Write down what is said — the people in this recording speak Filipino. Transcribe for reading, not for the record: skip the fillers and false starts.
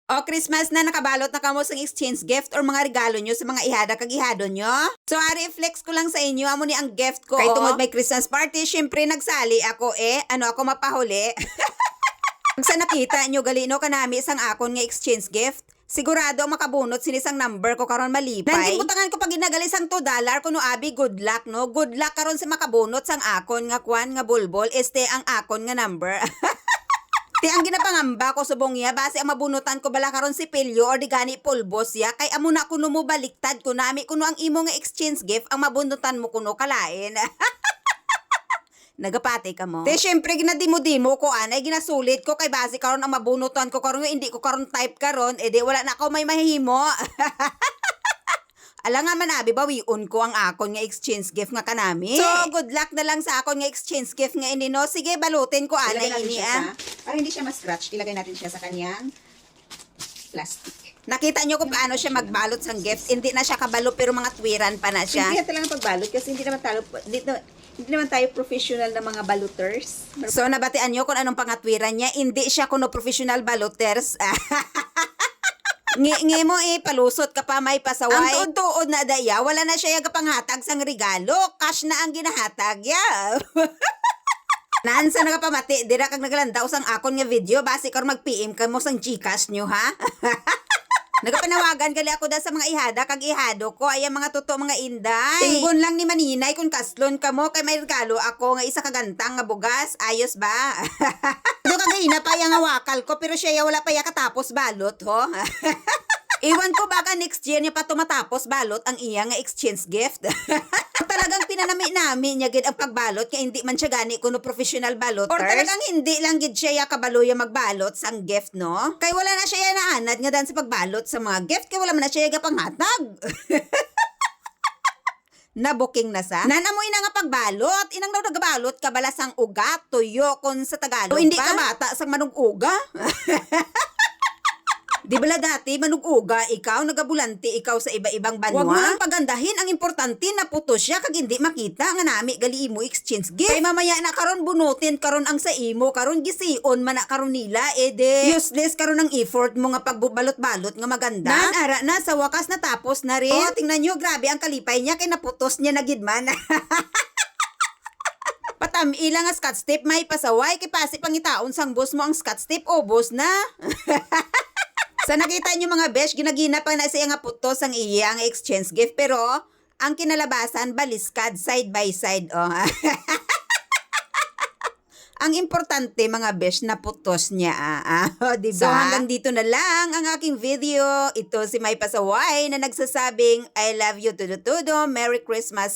O Christmas na nakabalot na kamo sa exchange gift or mga regalo nyo sa mga ihada kag ihado nyo. So flex ko lang sa inyo amo ni ang gift ko. Kay tungod may Christmas party, syempre nagsali ako ano ako mapahuli. Sa nakita nyo galino kanami isang akon nga exchange gift. Sigurado makabunot sinisang number ko karon malipay. Nandibutangan ko pag ginagali sang $2 kuno abi good luck no. Good luck karon sa makabunot sang akon nga kwan nga bulbol ang akon nga number. Ti ang ginapangamba ko subong ya base ang mabunutan ko bala karon si Pilyo or di gani pulbos ya kay amo na kuno mo baliktad kunami kuno ang imo nga exchange gift ang mabunutan mo kuno kalain. Nagapati ka mo. Te syempre ginadimo-dimo ko anay ginasulit ko kay base karon ang mabunutan ko karon hindi ko karon type karon edi wala na ako may mahimo. Ala nga man abi bawiun ko ang akon nga exchange gift nga kanami. So good luck na lang sa akon nga exchange gift nga ini no. Sige balutin ko anay ini para hindi siya ma-scratch, ilagay natin siya sa kanyang plastic. Nakita nyo kung paano siya magbalot sang gift. Hindi na siya kabalo pero mga twiran pa na siya. Hindi natin lang pagbalot kasi hindi naman tayo professional na mga baluters. So nabatian nyo kung anong pangatwiran niya. Hindi siya kuno professional baloters. Ngi mo palusot ka pa may pasaway. Ang tuod-tuod na daya, wala na siya yaga panghatag sang regalo. Cash na ang ginahatag ya. Naansa na ka pamati, dira kag nagalandaw sang akon nga video, base kar mag-PM ka mo sang Gcash nyo ha. Nagapanawagan gali ako da sa mga ihada kag ihado ko ay mga totoo mga inday. Tinggon lang ni Maninay kung kaslon ka mo kay may regalo ako nga isa kagantang nga bugas. Ayos ba? Do kagayna pa yang wakal ko pero siya wala pa ya katapos balot ho. Iwan ko baka next year niya pa tumatapos balot ang iya nga exchange gift. Talagang pinanami-nami niya gid ang pagbalot kaya hindi man siya gani kuno professional baloters. Or talagang hindi lang gid siya kabalo ya magbalot sang gift no. Kay wala na siya naanad nga dan sa pagbalot sa mga gift kay wala man na siya panghatag. Na-booking na sa. Nanamoy na nga pagbalot. Inang daw nagabalot ka bala sang uga, tuyo kon sa Tagalog. O hindi ka bata sang manong uga. Di bala dati, manuguga, ikaw, nagabulanti, ikaw sa iba-ibang banwa. Huwag mo lang pagandahin, ang importante na puto siya, kag hindi makita, nga nami, gali mo exchange gift. Kay mamaya na karon bunutin, karon ang sa imo, karon gision, man na karon nila, ede. Useless karon ang effort mo nga pagbalot-balot nga maganda. Ara na, sa wakas natapos na rin. Oh, tingnan nyo, grabe ang kalipay niya, kay naputos niya na gidman. Patam, ilang nga scotch tape, may pasaway, kay pasi pangitaon sang boss mo ang scotch tape, obos na. Sa nakita nyo mga besh, ginagina pa na siya nga putos ang iya ang exchange gift. Pero, ang kinalabasan, baliskad, side by side. Oh. Ang importante mga besh, na putos niya. Diba? So hanggang dito na lang ang aking video. Ito si May Pasaway na nagsasabing, I love you, tudo-tudo, Merry Christmas.